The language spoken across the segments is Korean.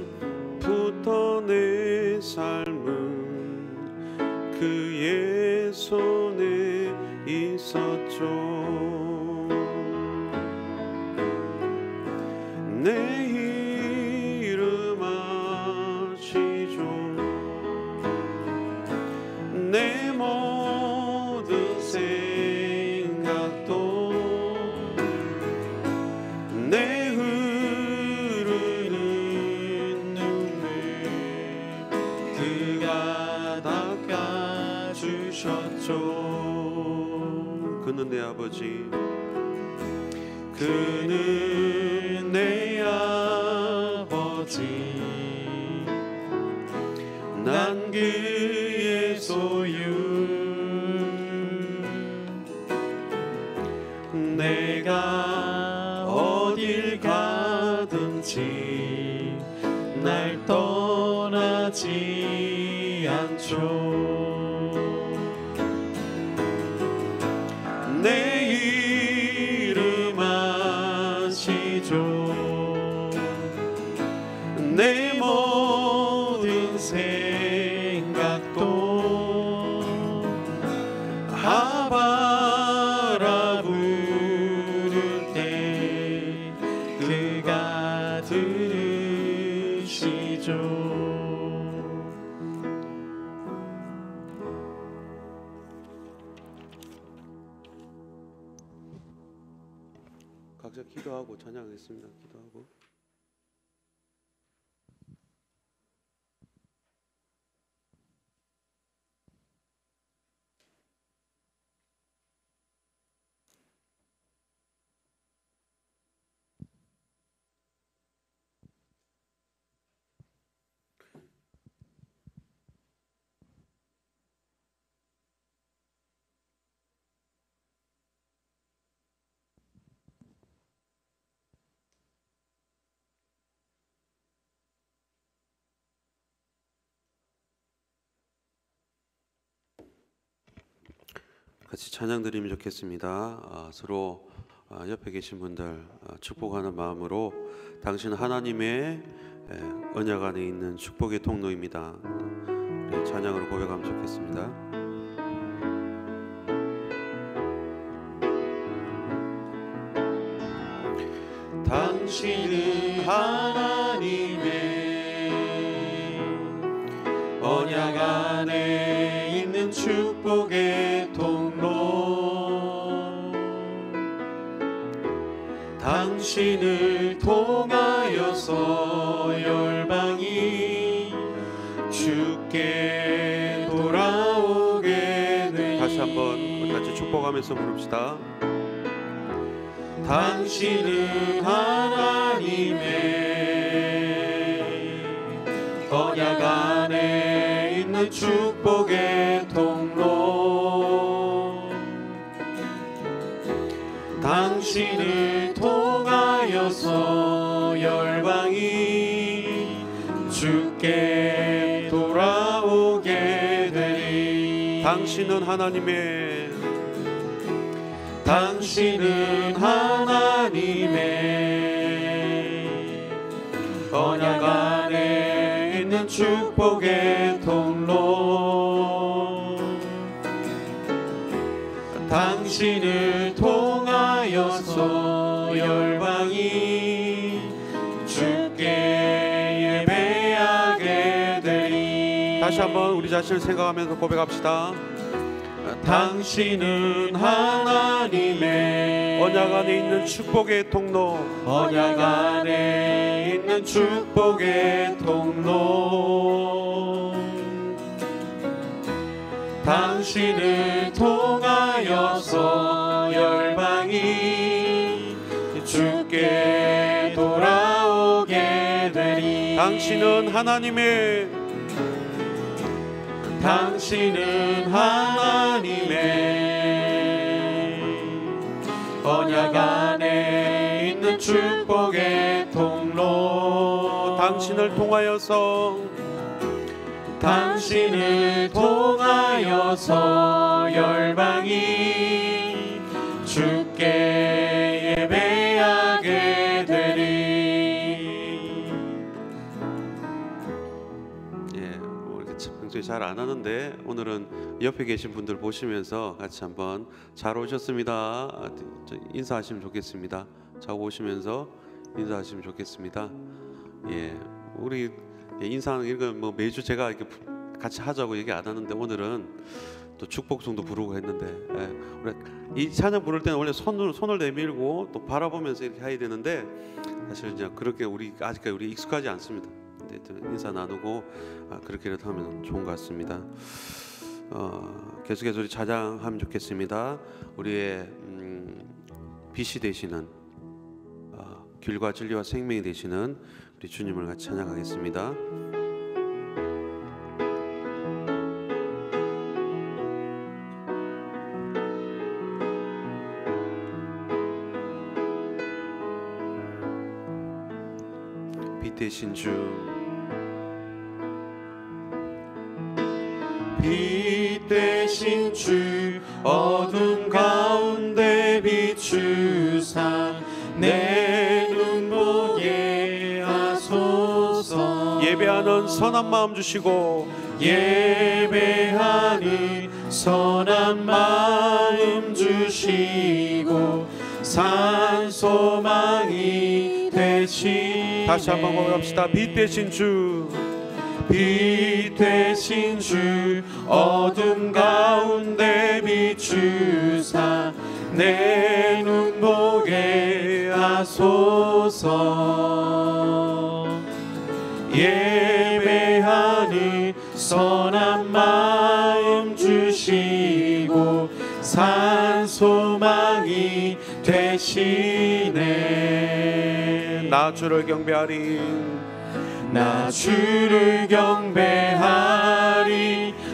처음부터 내 삶은 그의 손에 있었죠. 내 이름 아시죠. 내 모든 생각도 내 흐르는 눈물 그가 닦아주셨죠. 그는 내 아버지, 그는 내 아버지, 난 그의 소유. 내가 어딜 가든지 날 떠나지 않죠. 내 이름 아시죠. 내 모든 생각도 아바라 부를 때 그가 들으시죠. 각자 기도하고 찬양하겠습니다. 기도하고. 같이 찬양 드리면 좋겠습니다. 서로 옆에 계신 분들 축복하는 마음으로 당신 하나님의 언약 안에 있는 축복의 통로입니다. 우리 찬양으로 고백하면 좋겠습니다. 당신은 하나님의 언약 안에 있는 축복의 통로. 당신을 통하여서 열방이 주께 돌아오게 되니. 다시 한번 같이 축복하면서 부릅시다. 당신은 하나님의 언약 안에 있는 축복의 통로. 당신을 통하여서 열방이 주께 돌아오게 되리. 당신은 하나님의 언약 안에 있는 축복의 통로. 당신을 통하여서 열방이 주께 예배하게 되리. 다시 한번 우리 자신을 생각하면서 고백합시다. 당신은 하나님의 언약 안에 있는 축복의 통로. 언약 안에 있는 축복의 통로. 당신을 통하여서 열방이 주께 돌아오게 되리. 당신은 하나님의 언약 안에 있는 축복의 통로. 당신을 통하여서 열방이 주께 예배하게 되리. 예, 뭐 이렇게 평소에 잘 안 하는데 오늘은 옆에 계신 분들 보시면서 같이 한번 잘 오셨습니다. 인사하시면 좋겠습니다. 자고 오시면서 인사하시면 좋겠습니다. 예, 우리 인사하는 이건 뭐 매주 제가 이렇게 같이 하자고 얘기 안 하는데 오늘은 또 축복송도 부르고 했는데, 예, 우리 이 찬양 부를 때는 원래 손을 내밀고 또 바라보면서 이렇게 해야 되는데 사실 이제 그렇게 아직까지 우리 익숙하지 않습니다. 근데 인사 나누고 그렇게라도 하면 좋은 것 같습니다. 계속해서 우리 찬양하면 좋겠습니다. 우리의 빛이 되시는 길과 진리와 생명이 되시는 우리 주님을 같이 찬양하겠습니다. 빛 되신 주, 빛 되신 주, 어둠 가운데 비추사 내 눈 보게 하소서. 예배하는 선한 마음 주시고, 예배하니 선한 마음 주시고 산 소망이 되시. 다시 한번 고백합시다. 빛 되신 주, 빛 되신 주, 어둠 가운데 비추사 내 눈 보게 하소서. 예배하니 선한 마음 주시고 산 소망이 되시네. 나 주를 경배하리, 나 주를 경배하리.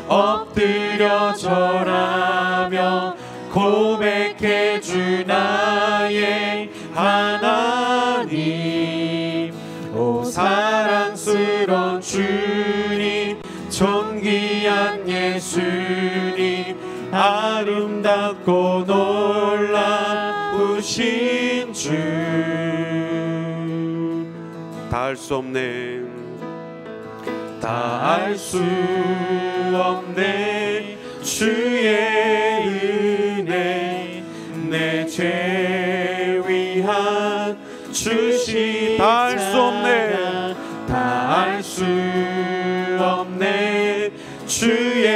엎드려 절하며 고백해 주 나의 하나님. 오 사랑스러운 주님, 존귀한 예수님, 아름답고 놀라우신 주. 다 알 수 없네, 다 알 수 없네 주의 은혜. 내 죄 위한 주 다 알 수 없네, 다 알 수 없네 주의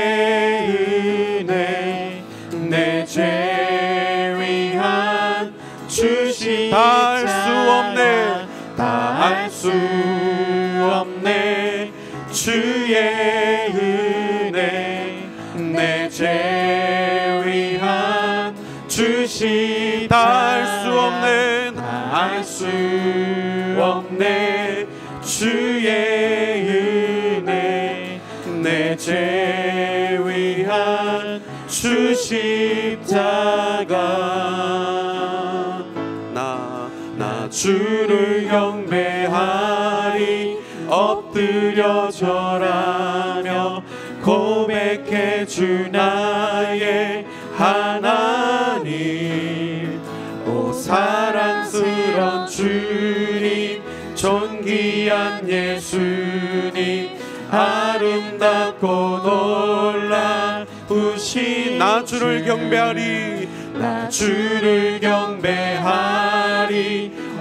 은혜. 내 죄 위한 주 다 알 수 없네, 다 알 수 없네 주의 은혜. 내 죄 위한 주시. 다 알 수 없네, 다 알 수 없네 주의 은혜. 내 죄 위한 주 십자가. 나 주를 경배하리. 엎드려 절하며 고백해 주 나의 하나님. 오 사랑스러운 주님, 존귀한 예수님, 아름답고 놀라우신 나 주를 경배하리, 나 주를 경배하리.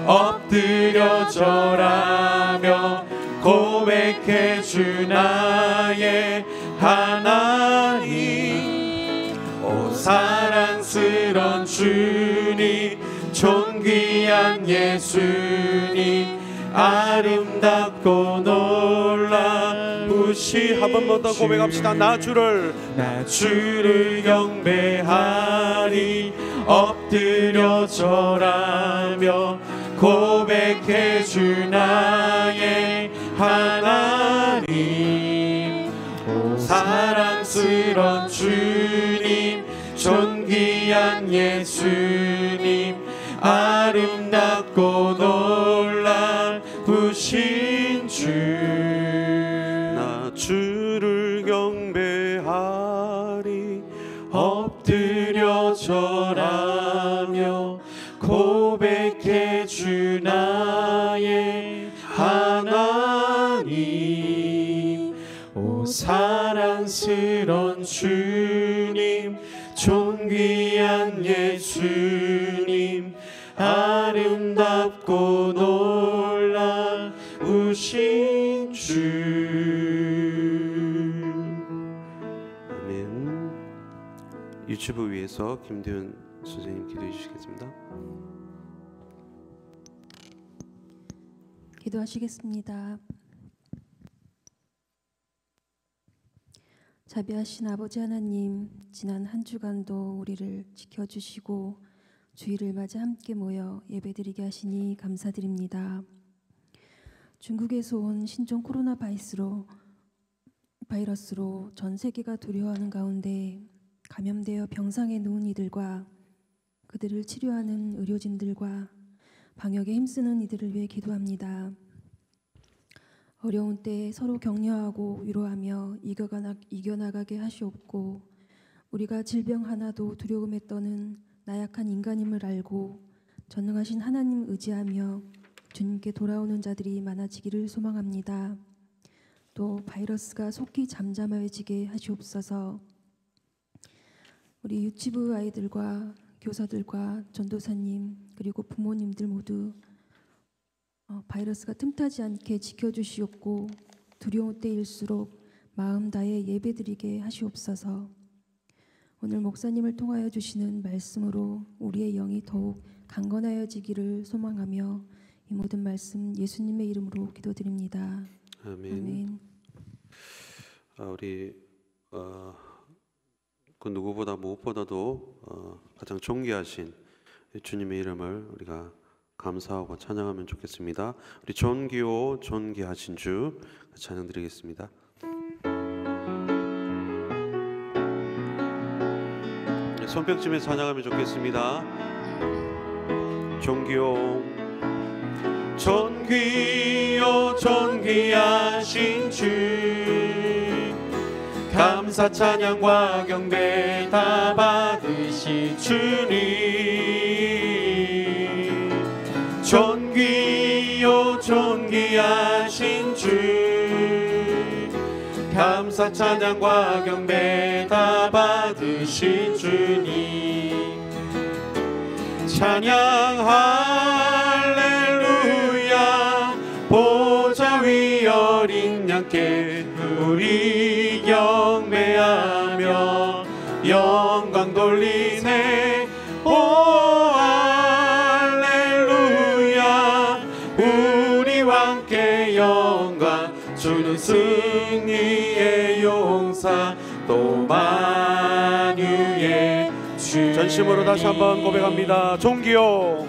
엎드려 절하며 고백해 주 나의 하나님. 오 사랑스러운 주님, 존귀한 예수님, 아름답고 놀라우신. 한 번만 더 고백합시다. 나 주를 경배하리. 엎드려 절하며 고백해 주 나의 하나님. 오 사랑스러운 주님, 존귀한 예수님, 아름답고 놀라우신 주. 나 주를 경배하리, 엎드려 절하 기뻐하며 고백해 주 나의 하나님. 오 사랑스런 주님, 존귀한 예수님, 아름답고 놀라우신 주. 아멘. 유튜브 위에서 김대현 선생님 기도해 주시겠습니다. 기도하시겠습니다. 자비하신 아버지 하나님, 지난 한 주간도 우리를 지켜주시고 주일을 맞아 함께 모여 예배드리게 하시니 감사드립니다. 중국에서 온 신종 코로나 바이러스로 전 세계가 두려워하는 가운데 감염되어 병상에 누운 이들과 그들을 치료하는 의료진들과 방역에 힘쓰는 이들을 위해 기도합니다. 어려운 때 서로 격려하고 위로하며 이겨나가게 하시옵고, 우리가 질병 하나도 두려움에 떠는 나약한 인간임을 알고 전능하신 하나님 의지하며 주님께 돌아오는 자들이 많아지기를 소망합니다. 또 바이러스가 속히 잠잠해지게 하시옵소서. 우리 유치부 아이들과 교사들과 전도사님 그리고 부모님들 모두 바이러스가 틈타지 않게 지켜주시옵고, 두려운 때일수록 마음 다해 예배드리게 하시옵소서. 오늘 목사님을 통하여 주시는 말씀으로 우리의 영이 더욱 강건하여지기를 소망하며 이 모든 말씀 예수님의 이름으로 기도드립니다. 아멘. 아멘. 우리 그 누구보다 무엇보다도 가장 존귀하신 주님의 이름을 우리가 감사하고 찬양하면 좋겠습니다. 우리 존귀오 존귀하신 주 찬양드리겠습니다. 손뼉치며 찬양하면 좋겠습니다. 존귀오 존귀요 존귀하신 주, 감사 찬양과 경배 다 받으신 주님. 존귀요 존귀하신 주, 감사 찬양과 경배 다 받으신 주님. 찬양 할렐루야, 보좌 위 어린 양께 우리 경배하며 영광 돌리네. 오 할렐루야, 우리 왕께 영광, 주는 승리의 용사 또 만유의 주. 전심으로 다시 한번 고백합니다. 존귀요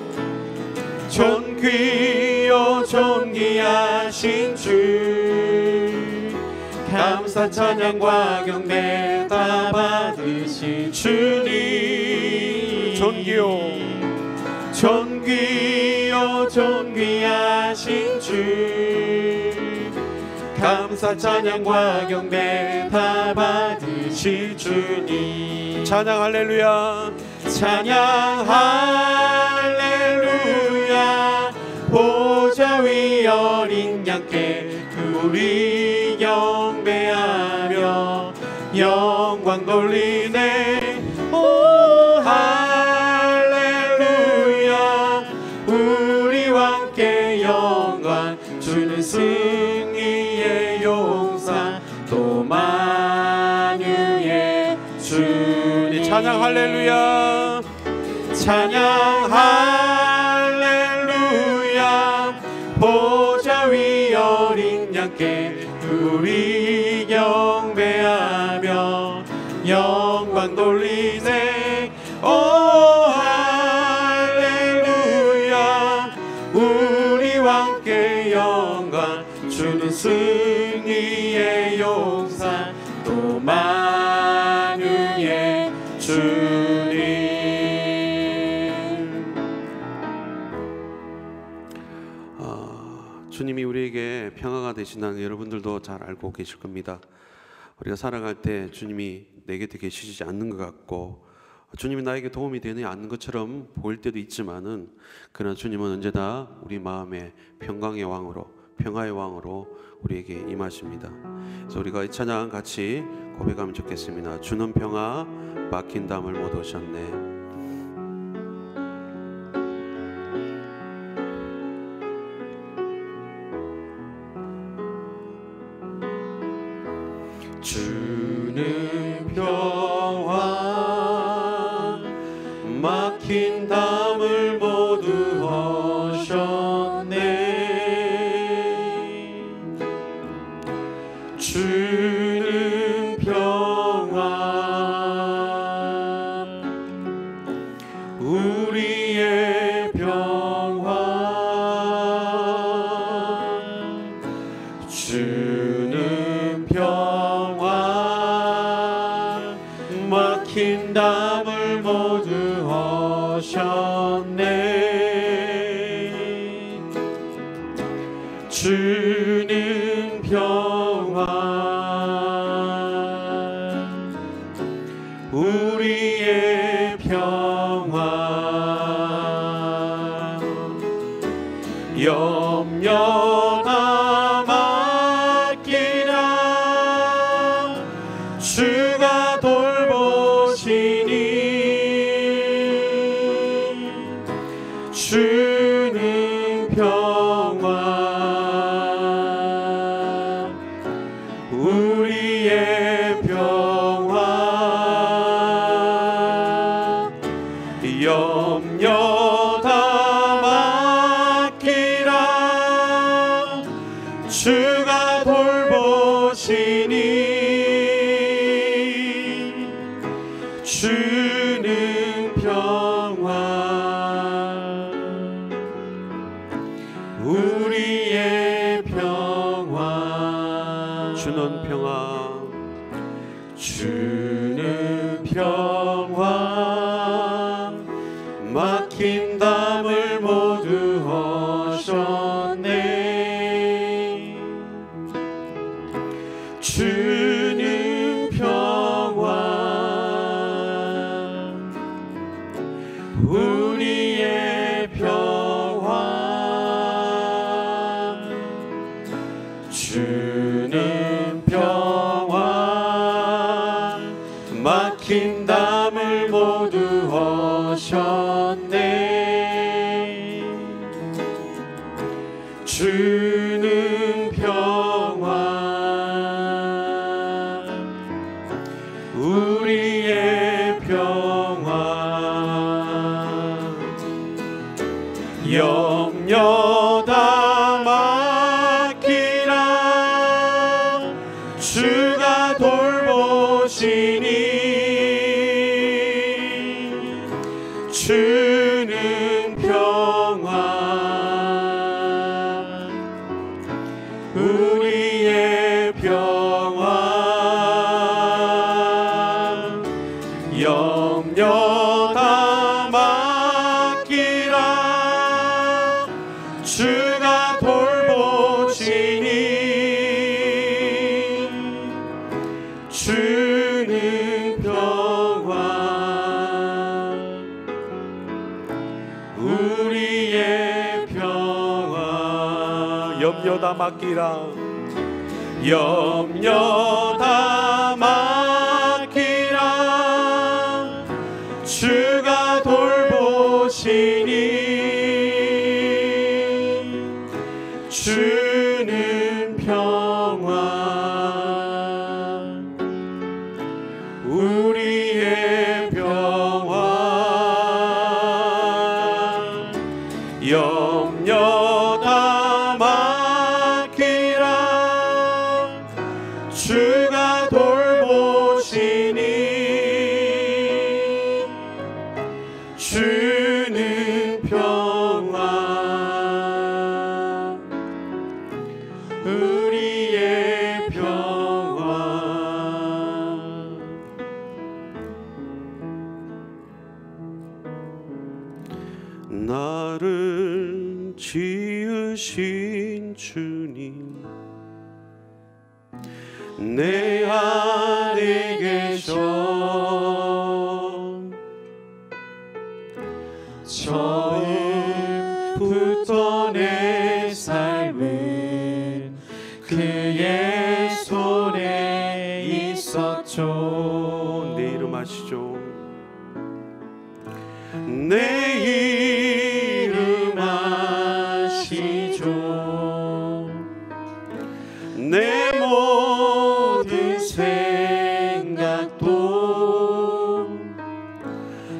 존귀요 존귀하신 주, 감사 찬양과 경배 다 받으신 주님. 존귀요 존귀요 존귀하신 주, 감사 찬양과 경배 다 받으신 주님. 찬양 할렐루야, 찬양 할렐루야, 보좌 위 어린 양께 우리 경배하며 영광 돌리네. 오 할렐루야, 우리 왕께 영광, 주는 승리의 용사 또 만유의 주님. 찬양 할렐루야, 찬양 할렐루야, 보좌 위 어린 양께 우리 경배하며 영광 돌리네. 오 할렐루야, 우리 왕께 영광, 주는 승리의 용사 또 만유의 주님. 주님이 우리에게 평화가 되신다는 여러분들도 잘 알고 계실 겁니다. 우리가 살아갈 때 주님이 내 곁에 계시지 않는 것 같고 주님이 나에게 도움이 되지 않는 것처럼 보일 때도 있지만은 그러나 주님은 언제나 우리 마음의 평강의 왕으로, 평화의 왕으로 우리에게 임하십니다. 그래서 우리가 이 찬양 같이 고백하면 좋겠습니다. 주는 평화 막힌 담을 못 오셨네. 주는 평화 막힌 담을 모두 허셨네. 주는 평화 우리의 평화 주는 평화 막힌 담을 모두 허셨네. 주는 평화 우리의 평화 염려 다 맡기라. 주가 돌보시니 주는 평화 우리의 평화 염려 다 맡기라. 주가 돌보시니 주는 평화 우리의 평화 주는 평화 주는 평화 막힌 담을 모두 허셨네. 주는 평화 우리의 평화 주는 평화 막힌 담을 모두 허셨네. 주는 평화 우리의 평화 염려 다 맡기라. 주가 돌보시니 주는 평화 우리의 평화 염려 다 맡기라. 주가 돌보시니 주는 평화 우리의 평화 염려 다 맡기라. 염려 다 맡기라. 주가 돌보시니 주는 평화 우리의 평화 염려 다 맡기라. 주가 돌보시니 주는 평화 우리의 평화 나를 지으신 주님 내 안에 계셔 처음부터 내 삶은 그의 손에 있었죠. 내 이름 아시죠? 내 이름 아시죠. 내 모든 생각도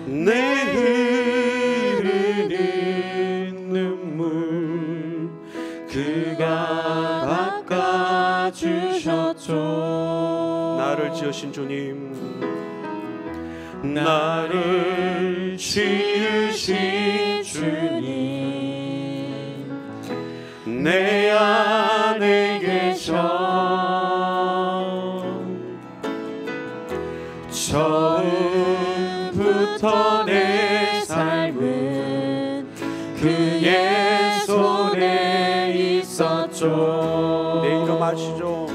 내 흐르는 눈물 그가 닦아주셨죠. 나를 지으신 주님, 나를 지으신 주님 내 안에 계셔. 처음부터 내 삶은 그의 손에 있었죠. 내 이름 아시죠?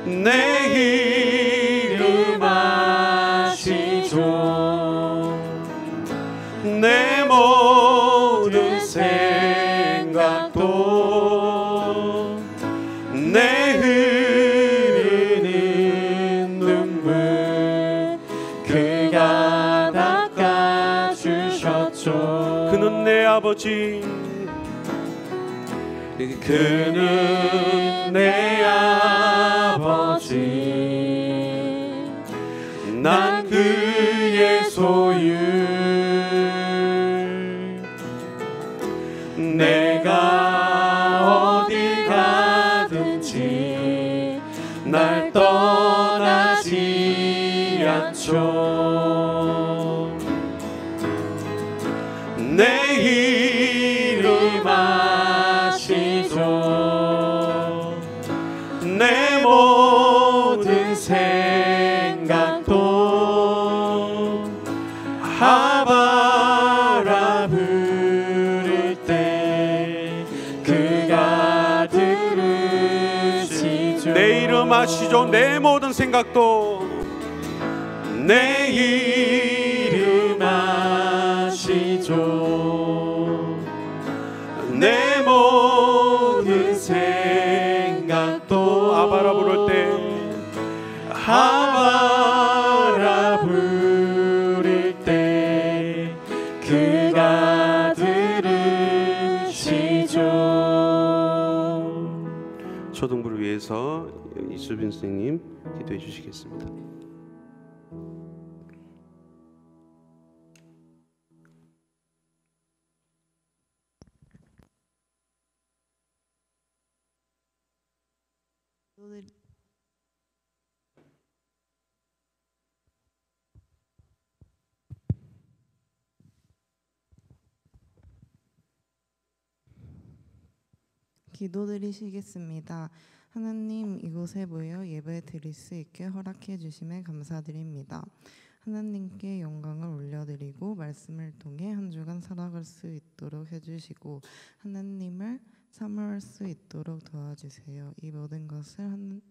내 이름 아시죠. 내 모든 생각도 내 흐르는 눈물 그가 닦아주셨죠. 그는 내 아버지, 그는 내 아버지, 난 그의 소유. 내가 어디 가든지 날 떠나지 않죠. 내 이름 아시죠. 내 모든 생각도 아바라 부를 때 그가 들으시죠. 내 이름 아시죠? 내 모든 생각도 내 이름 아시죠. 내 모든 생각도 아바라 부를 때 아바라 부를 때 그가 들으시죠. 초등부를 위해서 이수빈 선생님 기도해 주시겠습니다. 기도드리시겠습니다. 하나님, 이곳에 모여 예배 드릴 수 있게 허락해 주심에 감사드립니다. 하나님께 영광을 올려드리고 말씀을 통해 한 주간 살아갈 수 있도록 해주시고 하나님을 사모할 수 있도록 도와주세요. 이 모든 것을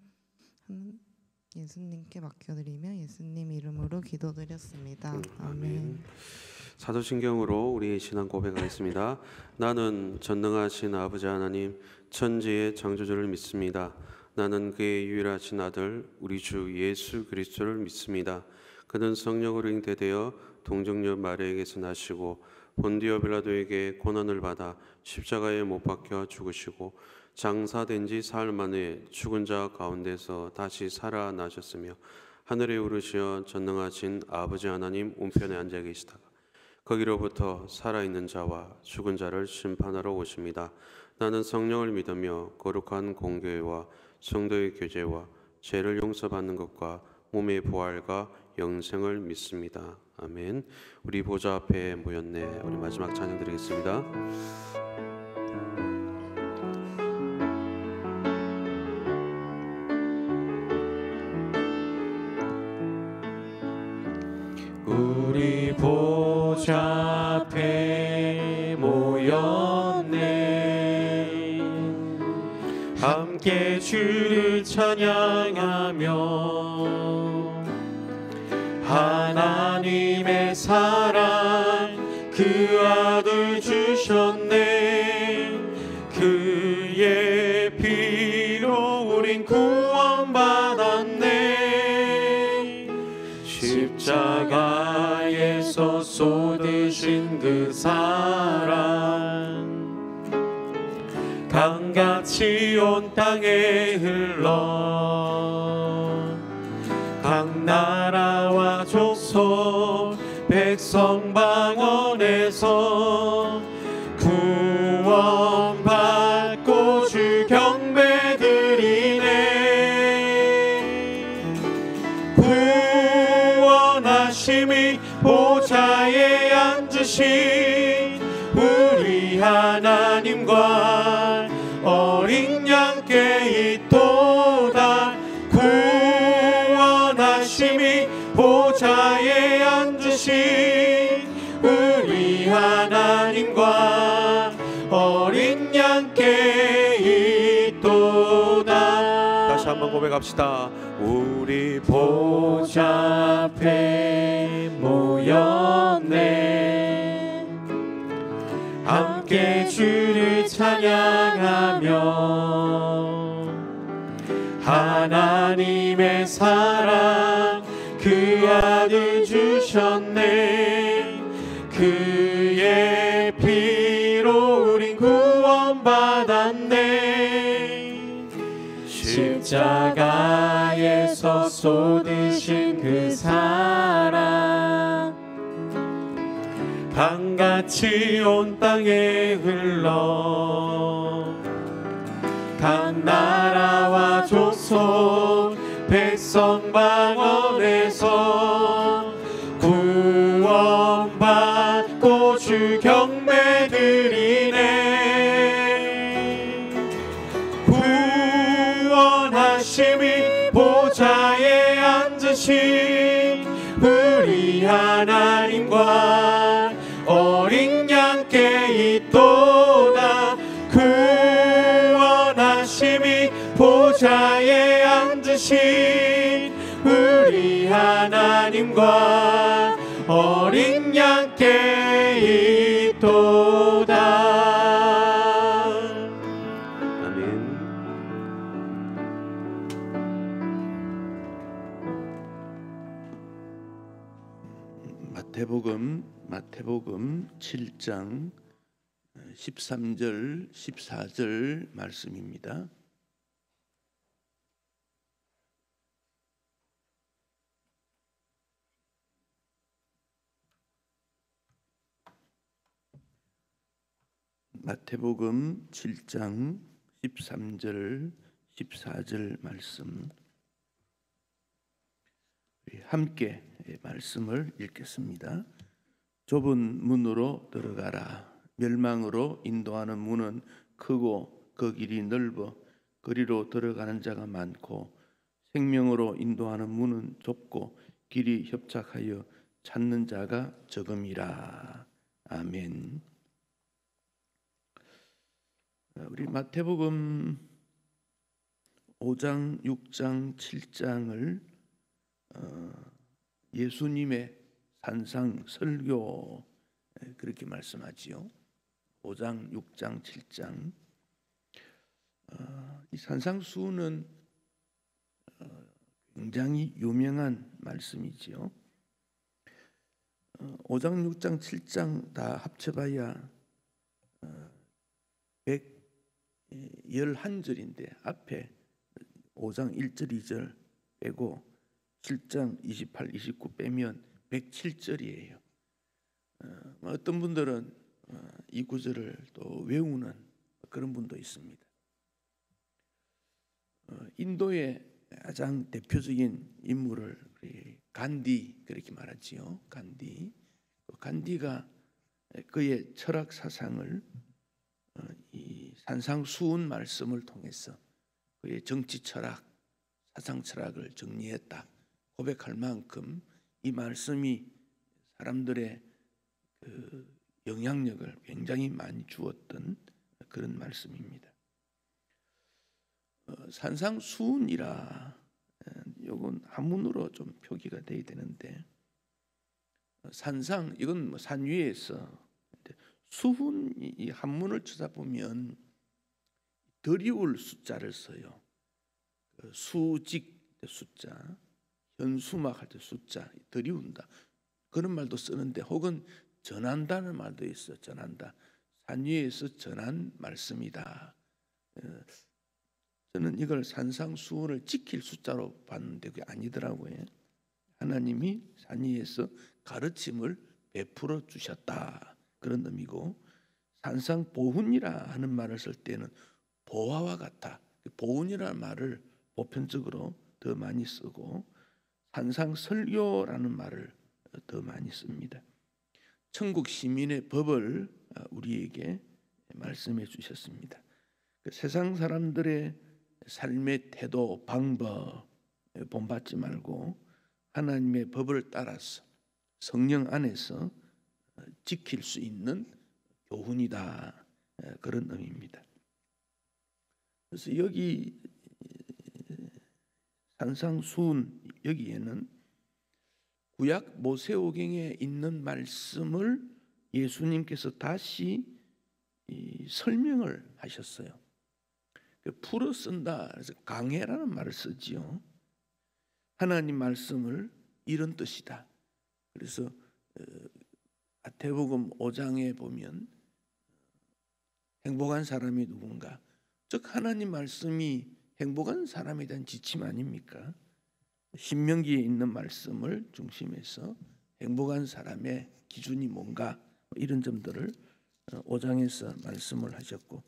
예수님께 맡겨드리며 예수님 이름으로 기도드렸습니다. 아멘. 사도신경으로 우리의 신앙 고백하겠습니다. 나는 전능하신 아버지 하나님 천지의 창조주를 믿습니다. 나는 그의 유일하신 아들 우리 주 예수 그리스도를 믿습니다. 그는 성령으로 잉태되어 동정녀 마리아에게서 나시고 본디오 빌라도에게 고난을 받아 십자가에 못 박혀 죽으시고 장사된 지 사흘 만에 죽은 자 가운데서 다시 살아나셨으며 하늘에 오르시어 전능하신 아버지 하나님 우편에 앉아 계시다가 거기로부터 살아있는 자와 죽은 자를 심판하러 오십니다. 나는 성령을 믿으며 거룩한 공교회와 성도의 교제와 죄를 용서받는 것과 몸의 부활과 영생을 믿습니다. 아멘. 우리 보좌 앞에 모였네. 우리 마지막 찬양 드리겠습니다. 우리 보좌 앞에 모였네. 함께 주를 찬양하며 하나님의 사랑 그 아들 주셨네. 그의 피로 우린 구원받았네. 십자가에서 쏟으신 그 사랑 강같이 온 땅에 흘러 각 나라와 족속 백성 방언에서 구원받고 주 경배 드리네. 구원하심이 보좌에 앉으신 우리 하나님과 어린 양께 있도다. 구원하심이 보좌에 앉으신 우리 하나님과 어린 양께 있도다. 다시 한번 고백합시다. 우리 보좌 앞에 모였네. 함께 주를 찬양하며 하나님의 사랑 그 아들 주셨네. 그의 피로 우린 구원받았네. 십자가에서 쏟으신 그 사랑 강같이 온 땅에 흘러 각 나라와 족속 백성 방언에서 구원받고 주 경배 드리네. 구원하심이 보좌에 앉으신 우리 하나님과 어린 양께 있도다. 구원하심이 보좌에 앉으신 우리 하나님과 어린 양께 있도다. 아멘. 마태복음 7장 13절 14절 말씀입니다. 마태복음 7장 13절 14절 말씀 함께 말씀을 읽겠습니다. 좁은 문으로 들어가라. 멸망으로 인도하는 문은 크고 그 길이 넓어 그리로 들어가는 자가 많고 생명으로 인도하는 문은 좁고 길이 협착하여 찾는 자가 적음이라. 아멘. 우리 마태복음 5장, 6장, 7장을 예수님의 산상 설교 그렇게 말씀하지요. 5장, 6장, 7장. 이 산상수훈은 굉장히 유명한 말씀이지요. 5장, 6장, 7장 다 합쳐봐야 111절인데 앞에 5장 1절, 2절 빼고 7장 28, 29 빼면 107절이에요. 어떤 분들은 이 구절을 또 외우는 그런 분도 있습니다. 인도의 가장 대표적인 인물을 간디 그렇게 말하지요. 간디가 그의 철학 사상을 이 산상수훈 말씀을 통해서 그의 정치 철학, 사상 철학을 정리했다 고백할 만큼 이 말씀이 사람들의 그 영향력을 굉장히 많이 주었던 그런 말씀입니다. 산상수훈이라 이건 한문으로 좀 표기가 돼야 되는데 산상 이건 산 위에서 수훈 이 한문을 찾아보면 드리울 숫자를 써요. 수직 숫자, 현수막 할 때 숫자, 드리운다 그런 말도 쓰는데, 혹은 전한다는 말도 있어요. 전한다. 산 위에서 전한 말씀이다. 저는 이걸 산상수훈을 지킬 숫자로 봤는데 그게 아니더라고요. 하나님이 산 위에서 가르침을 베풀어 주셨다 그런 의미고, 산상보훈이라 하는 말을 쓸 때는 보화와 같아, 보훈이라는 말을 보편적으로 더 많이 쓰고, 산상설교라는 말을 더 많이 씁니다. 천국 시민의 법을 우리에게 말씀해 주셨습니다. 세상 사람들의 삶의 태도, 방법 본받지 말고 하나님의 법을 따라서 성령 안에서 지킬 수 있는 교훈이다, 그런 의미입니다. 그래서 여기 산상수훈 여기에는 구약 모세오경에 있는 말씀을 예수님께서 다시 설명을 하셨어요. 풀어 쓴다, 그래서 강해라는 말을 쓰지요. 하나님 말씀을 이런 뜻이다. 그래서 마태복음 5장에 보면 행복한 사람이 누군가, 즉 하나님 말씀이 행복한 사람에 대한 지침 아닙니까? 신명기에 있는 말씀을 중심해서 행복한 사람의 기준이 뭔가, 이런 점들을 5장에서 말씀을 하셨고,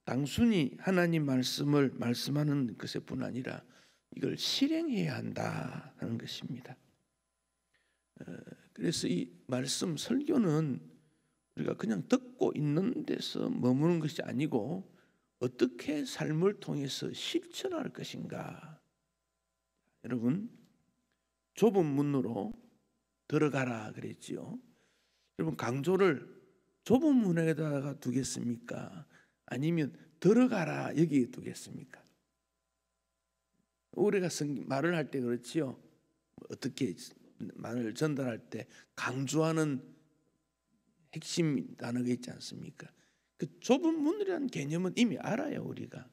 단순히 하나님 말씀을 말씀하는 것뿐 아니라 이걸 실행해야 한다 하는 것입니다. 그래서 이 말씀 설교는 우리가 그냥 듣고 있는 데서 머무는 것이 아니고 어떻게 삶을 통해서 실천할 것인가. 여러분, 좁은 문으로 들어가라 그랬지요. 여러분, 강조를 좁은 문에다가 두겠습니까? 아니면 들어가라 여기에 두겠습니까? 우리가 말을 할 때 그렇지요. 어떻게 말을 전달할 때 강조하는 핵심 단어가 있지 않습니까? 그 좁은 문이라는 개념은 이미 알아요. 우리가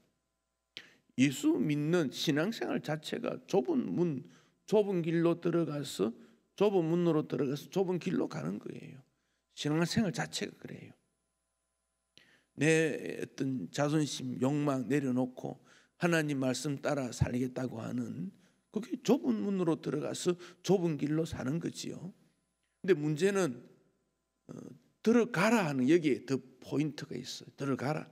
예수 믿는 신앙생활 자체가 좁은 문, 좁은 길로 들어가서 좁은 문으로 들어가서 좁은 길로 가는 거예요. 신앙생활 자체가 그래요. 내 어떤 자존심, 욕망 내려놓고 하나님 말씀 따라 살겠다고 하는, 그게 좁은 문으로 들어가서 좁은 길로 사는 거지요. 근데 문제는 들어가라 하는, 여기에 더 포인트가 있어요. 들어가라.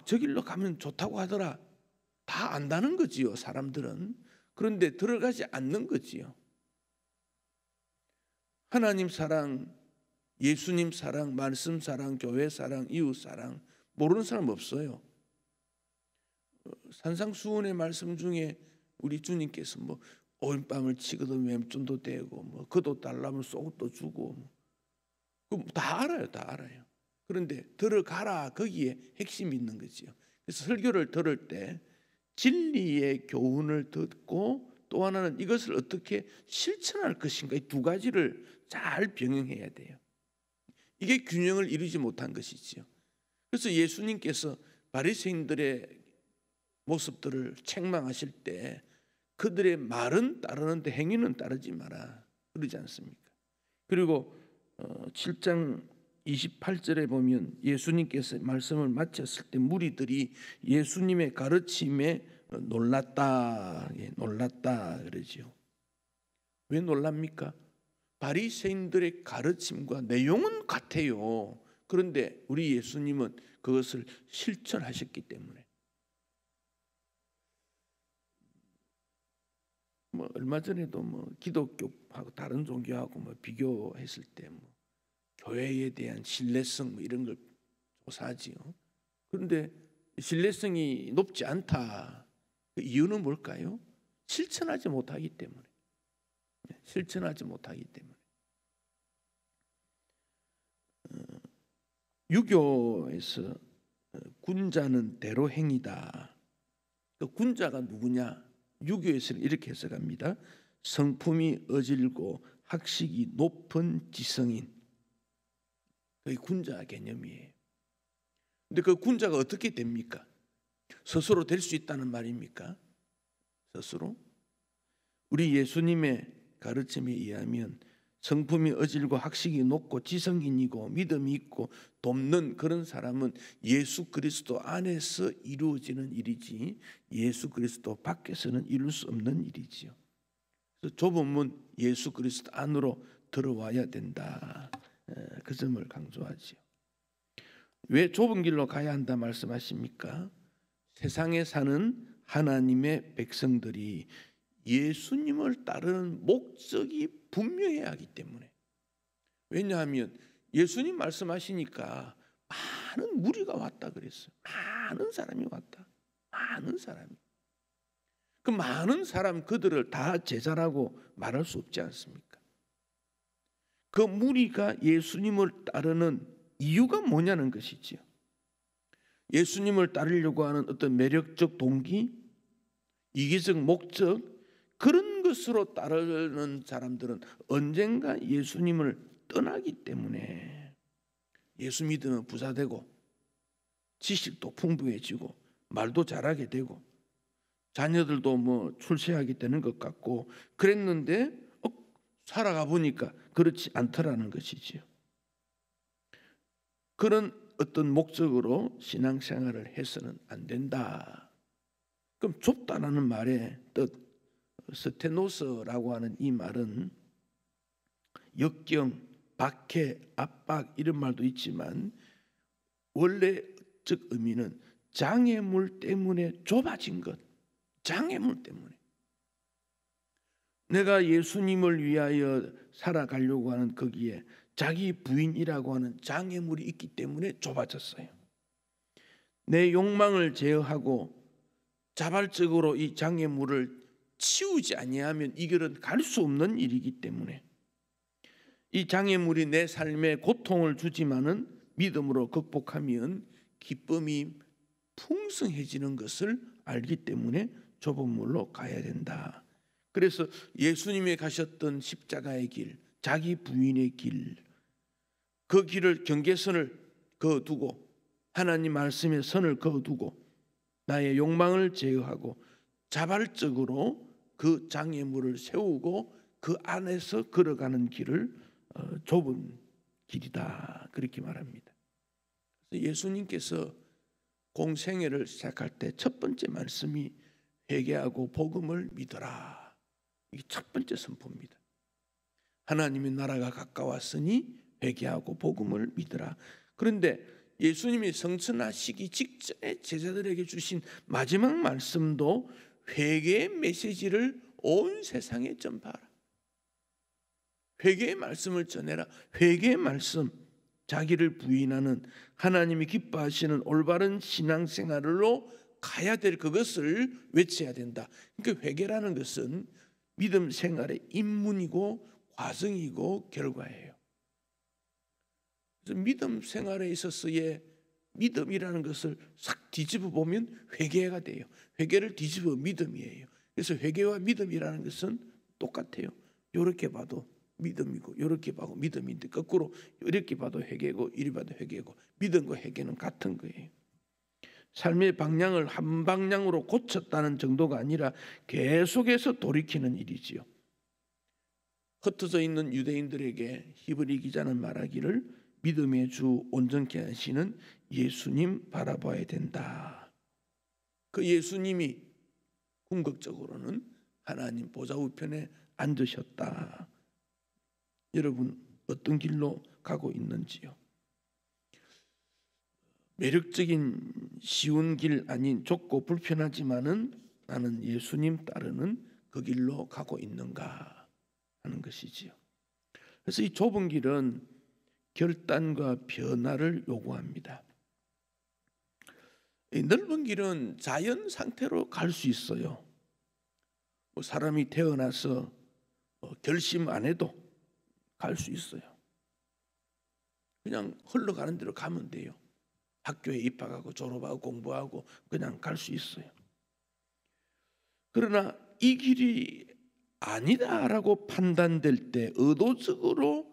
저 길로 가면 좋다고 하더라. 다 안다는 거지요, 사람들은. 그런데 들어가지 않는 거지요. 하나님 사랑, 예수님 사랑, 말씀 사랑, 교회 사랑, 이웃 사랑 모르는 사람 없어요. 산상수훈의 말씀 중에 우리 주님께서 뭐 오인밤을 치거든 왼손도 대고 뭐 그도 달라면 속도 주고 뭐 다 알아요, 다 알아요. 그런데 들어가라, 거기에 핵심이 있는 거지요. 그래서 설교를 들을 때 진리의 교훈을 듣고 또 하나는 이것을 어떻게 실천할 것인가, 이 두 가지를 잘 병행해야 돼요. 이게 균형을 이루지 못한 것이지요. 그래서 예수님께서 바리새인들의 모습들을 책망하실 때 그들의 말은 따르는데 행위는 따르지 마라 그러지 않습니까? 그리고 7장 28절에 보면 예수님께서 말씀을 마쳤을 때 무리들이 예수님의 가르침에 놀랐다, 놀랐다 그러지요. 왜 놀랍니까? 바리새인들의 가르침과 내용은 같아요. 그런데 우리 예수님은 그것을 실천하셨기 때문에. 뭐 얼마 전에도 뭐 기독교하고 다른 종교하고 뭐 비교했을 때 뭐 교회에 대한 신뢰성 뭐 이런 걸 조사하지요. 그런데 신뢰성이 높지 않다. 그 이유는 뭘까요? 실천하지 못하기 때문에. 실천하지 못하기 때문에. 유교에서 군자는 대로행이다. 그 군자가 누구냐? 유교에서는 이렇게 해석합니다. 성품이 어질고 학식이 높은 지성인. 그게 군자 개념이에요. 근데 그 군자가 어떻게 됩니까? 스스로 될 수 있다는 말입니까? 스스로? 우리 예수님의 가르침에 의하면 성품이 어질고 학식이 높고 지성인이고 믿음이 있고 돕는 그런 사람은 예수 그리스도 안에서 이루어지는 일이지 예수 그리스도 밖에서는 이룰 수 없는 일이지요. 그래서 좁은 문 예수 그리스도 안으로 들어와야 된다. 그 점을 강조하지요. 왜 좁은 길로 가야 한다 말씀하십니까? 세상에 사는 하나님의 백성들이 예수님을 따르는 목적이 분명해야 하기 때문에. 왜냐하면 예수님 말씀하시니까 많은 무리가 왔다 그랬어요. 많은 사람이 왔다. 많은 사람이. 그 많은 사람 그들을 다 제자라고 말할 수 없지 않습니까? 그 무리가 예수님을 따르는 이유가 뭐냐는 것이지요. 예수님을 따르려고 하는 어떤 매력적 동기, 이기적 목적, 그런 것으로 따르는 사람들은 언젠가 예수님을 떠나기 때문에 예수 믿으면 부자되고 지식도 풍부해지고 말도 잘하게 되고 자녀들도 뭐 출세하게 되는 것 같고 그랬는데 살아가 보니까 그렇지 않더라는 것이지요. 그런 어떤 목적으로 신앙생활을 해서는 안 된다. 그럼 좁다라는 말의 뜻, 스테노스라고 하는 이 말은 역경, 박해, 압박 이런 말도 있지만 원래적 의미는 장애물 때문에 좁아진 것, 장애물 때문에. 내가 예수님을 위하여 살아가려고 하는 거기에 자기 부인이라고 하는 장애물이 있기 때문에 좁아졌어요. 내 욕망을 제어하고 자발적으로 이 장애물을 치우지 아니하면 이 길은 갈 수 없는 일이기 때문에 이 장애물이 내 삶에 고통을 주지만은 믿음으로 극복하면 기쁨이 풍성해지는 것을 알기 때문에 좁은 물로 가야 된다. 그래서 예수님이 가셨던 십자가의 길, 자기 부인의 길, 그 길을 경계선을 그어두고 하나님 말씀의 선을 그어두고 나의 욕망을 제어하고 자발적으로 그 장애물을 세우고 그 안에서 걸어가는 길을 좁은 길이다 그렇게 말합니다. 예수님께서 공생애를 시작할 때 첫 번째 말씀이 회개하고 복음을 믿어라. 이게 첫 번째 선포입니다. 하나님의 나라가 가까웠으니 회개하고 복음을 믿어라. 그런데 예수님이 성천하시기 직전에 제자들에게 주신 마지막 말씀도 회개의 메시지를 온 세상에 전파하라. 회개의 말씀을 전해라. 회개의 말씀, 자기를 부인하는 하나님이 기뻐하시는 올바른 신앙생활로 가야 될 그것을 외쳐야 된다. 그러니까 회개라는 것은 믿음 생활의 입문이고 과정이고 결과예요. 그래서 믿음 생활에 있어서의 믿음이라는 것을 싹 뒤집어 보면 회개가 돼요. 회개를 뒤집어 믿음이에요. 그래서 회개와 믿음이라는 것은 똑같아요. 이렇게 봐도 믿음이고 이렇게 봐도 믿음인데 거꾸로 이렇게 봐도 회개고 이리 봐도 회개고 믿음과 회개는 같은 거예요. 삶의 방향을 한 방향으로 고쳤다는 정도가 아니라 계속해서 돌이키는 일이지요. 흩어져 있는 유대인들에게 히브리 기자는 말하기를 믿음의 주 온전케 하시는 예수님 바라봐야 된다. 그 예수님이 궁극적으로는 하나님 보좌 우편에 앉으셨다. 여러분 어떤 길로 가고 있는지요? 매력적인 쉬운 길 아닌 좁고 불편하지만은 나는 예수님 따르는 그 길로 가고 있는가 하는 것이지요. 그래서 이 좁은 길은 결단과 변화를 요구합니다. 이 넓은 길은 자연 상태로 갈 수 있어요. 뭐 사람이 태어나서 결심 안 해도 갈 수 있어요. 그냥 흘러가는 대로 가면 돼요. 학교에 입학하고 졸업하고 공부하고 그냥 갈 수 있어요. 그러나 이 길이 아니다라고 판단될 때 의도적으로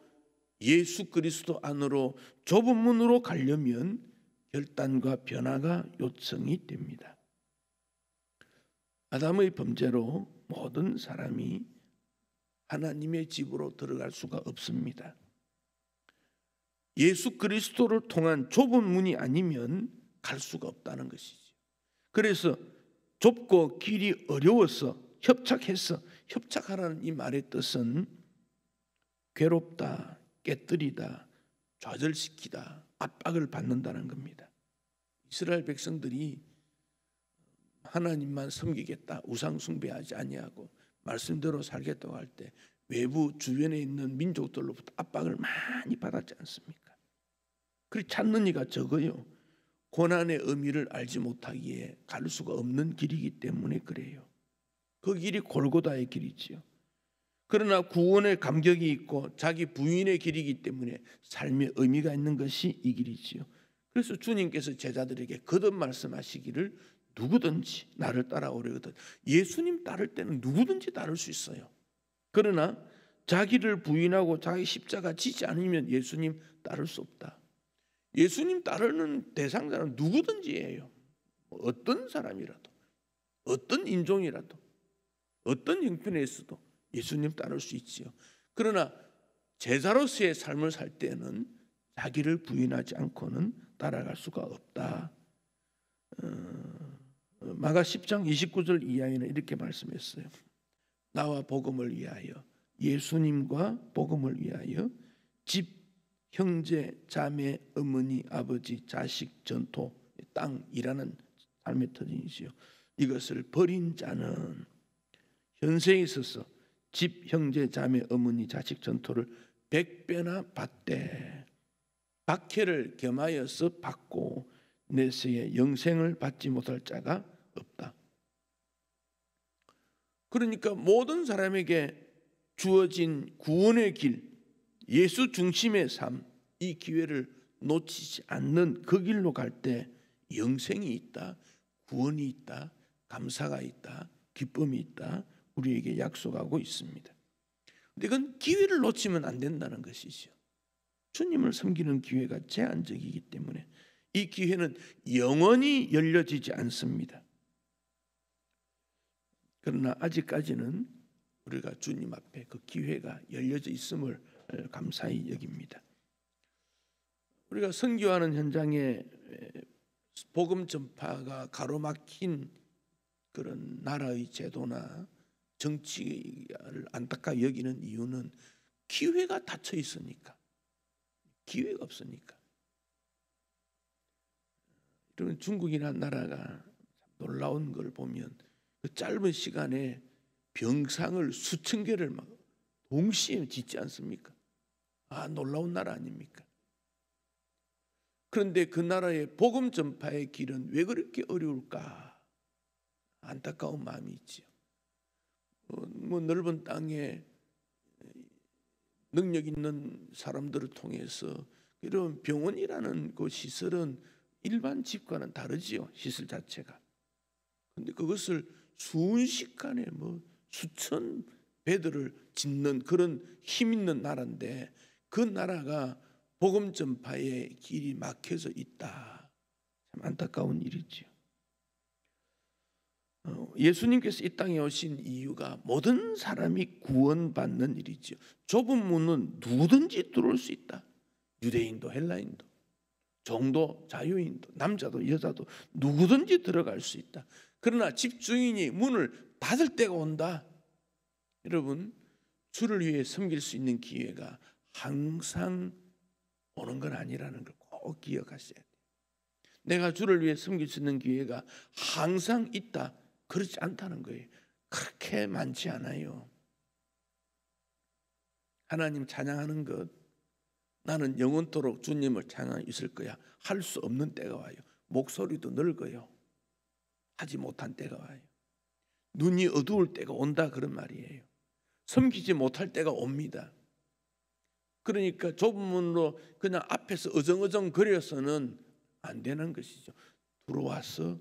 예수 그리스도 안으로 좁은 문으로 가려면 결단과 변화가 요청이 됩니다. 아담의 범죄로 모든 사람이 하나님의 집으로 들어갈 수가 없습니다. 예수 그리스도를 통한 좁은 문이 아니면 갈 수가 없다는 것이죠. 그래서 좁고 길이 어려워서 협착해서, 협착하라는 이 말의 뜻은 괴롭다, 깨뜨리다, 좌절시키다, 압박을 받는다는 겁니다. 이스라엘 백성들이 하나님만 섬기겠다, 우상 숭배하지 아니하고 말씀대로 살겠다고 할 때 외부 주변에 있는 민족들로부터 압박을 많이 받았지 않습니까? 그리고 찾는 이가 적어요. 고난의 의미를 알지 못하기에 갈 수가 없는 길이기 때문에 그래요. 그 길이 골고다의 길이지요. 그러나 구원의 감격이 있고 자기 부인의 길이기 때문에 삶의 의미가 있는 것이 이 길이지요. 그래서 주님께서 제자들에게 거듭 말씀하시기를 누구든지 나를 따라오려거든. 예수님 따를 때는 누구든지 따를 수 있어요. 그러나 자기를 부인하고 자기 십자가 지지 않으면 예수님 따를 수 없다. 예수님 따르는 대상자는 누구든지예요. 어떤 사람이라도, 어떤 인종이라도, 어떤 형편에서도 예수님 따를 수 있지요. 그러나 제자로서의 삶을 살 때는 자기를 부인하지 않고는 따라갈 수가 없다. 마가 10장 29절 이하에는 이렇게 말씀했어요. 나와 복음을 위하여, 예수님과 복음을 위하여 집, 형제, 자매, 어머니, 아버지, 자식, 전토, 땅이라는 삶의 터전이지요. 이것을 버린 자는 현세에 있어서 집, 형제, 자매, 어머니, 자식, 전토를 100배나 받되 박해를 겸하여서 받고 내세에 영생을 받지 못할 자가 없다. 그러니까 모든 사람에게 주어진 구원의 길, 예수 중심의 삶, 이 기회를 놓치지 않는 그 길로 갈 때 영생이 있다, 구원이 있다, 감사가 있다, 기쁨이 있다, 우리에게 약속하고 있습니다. 근데 그건 기회를 놓치면 안 된다는 것이죠. 주님을 섬기는 기회가 제한적이기 때문에 이 기회는 영원히 열려지지 않습니다. 그러나 아직까지는 우리가 주님 앞에 그 기회가 열려져 있음을 감사히 여깁니다. 우리가 선교하는 현장에 복음 전파가 가로막힌 그런 나라의 제도나 정치를 안타까이 여기는 이유는 기회가 닫혀 있으니까, 기회가 없으니까. 그러면 중국이라는 나라가 놀라운 걸 보면 그 짧은 시간에 병상을 수천 개를 막 동시에 짓지 않습니까? 아, 놀라운 나라 아닙니까? 그런데 그 나라의 복음 전파의 길은 왜 그렇게 어려울까? 안타까운 마음이 있지요. 뭐 넓은 땅에 능력 있는 사람들을 통해서 이런 병원이라는 그 시설은 일반 집과는 다르지요. 시설 자체가. 그런데 그것을 순식간에 뭐 수천 배들을 짓는 그런 힘 있는 나라인데 그 나라가 복음 전파의 길이 막혀서 있다. 참 안타까운 일이지요. 예수님께서 이 땅에 오신 이유가 모든 사람이 구원받는 일이지요. 좁은 문은 누구든지 들어올 수 있다. 유대인도 헬라인도 종도 자유인도 남자도 여자도 누구든지 들어갈 수 있다. 그러나 집주인이 문을 닫을 때가 온다. 여러분, 주를 위해 섬길 수 있는 기회가 항상 오는 건 아니라는 걸 꼭 기억하셔야 돼요. 내가 주를 위해 섬길 수 있는 기회가 항상 있다. 그렇지 않다는 거예요. 그렇게 많지 않아요. 하나님 찬양하는 것, 나는 영원토록 주님을 찬양하고 있을 거야. 할 수 없는 때가 와요. 목소리도 늙어요. 하지 못한 때가 와요. 눈이 어두울 때가 온다 그런 말이에요. 섬기지 못할 때가 옵니다. 그러니까 좁은 문으로 그냥 앞에서 어정어정 거려서는 안 되는 것이죠. 들어와서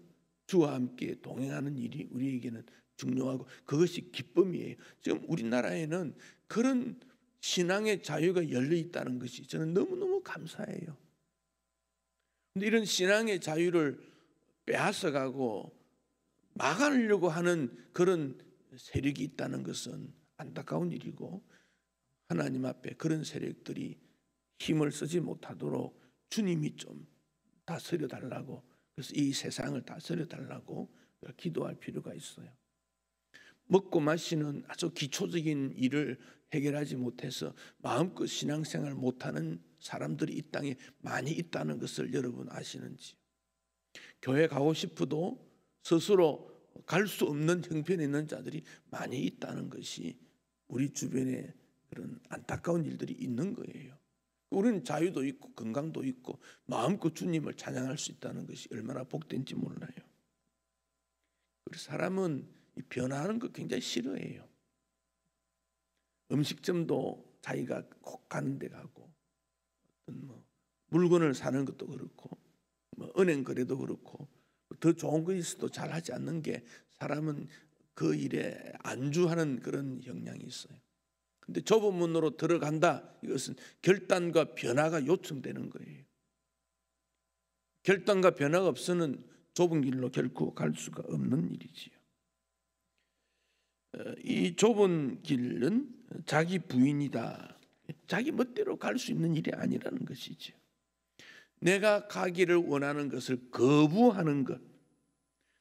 주와 함께 동행하는 일이 우리에게는 중요하고 그것이 기쁨이에요. 지금 우리나라에는 그런 신앙의 자유가 열려 있다는 것이 저는 너무너무 감사해요. 근데 이런 신앙의 자유를 빼앗아가고 막으려고 하는 그런 세력이 있다는 것은 안타까운 일이고, 하나님 앞에 그런 세력들이 힘을 쓰지 못하도록 주님이 좀 다스려 달라고, 그래서 이 세상을 다스려 달라고 기도할 필요가 있어요. 먹고 마시는 아주 기초적인 일을 해결하지 못해서 마음껏 신앙생활 못하는 사람들이 이 땅에 많이 있다는 것을 여러분 아시는지? 교회 가고 싶어도 스스로 갈 수 없는 형편에 있는 자들이 많이 있다는 것이 우리 주변에 그런 안타까운 일들이 있는 거예요. 우리는 자유도 있고 건강도 있고 마음껏 주님을 찬양할 수 있다는 것이 얼마나 복된지 몰라요. 그래서 사람은 변화하는 거 굉장히 싫어해요. 음식점도 자기가 꼭 가는 데 가고, 물건을 사는 것도 그렇고, 은행 거래도 그렇고, 더 좋은 거 있어도 잘하지 않는 게 사람은 그 일에 안주하는 그런 영향이 있어요. 근데 좁은 문으로 들어간다, 이것은 결단과 변화가 요청되는 거예요. 결단과 변화가 없으면 좁은 길로 결코 갈 수가 없는 일이지요. 이 좁은 길은 자기 부인이다. 자기 멋대로 갈 수 있는 일이 아니라는 것이죠. 내가 가기를 원하는 것을 거부하는 것,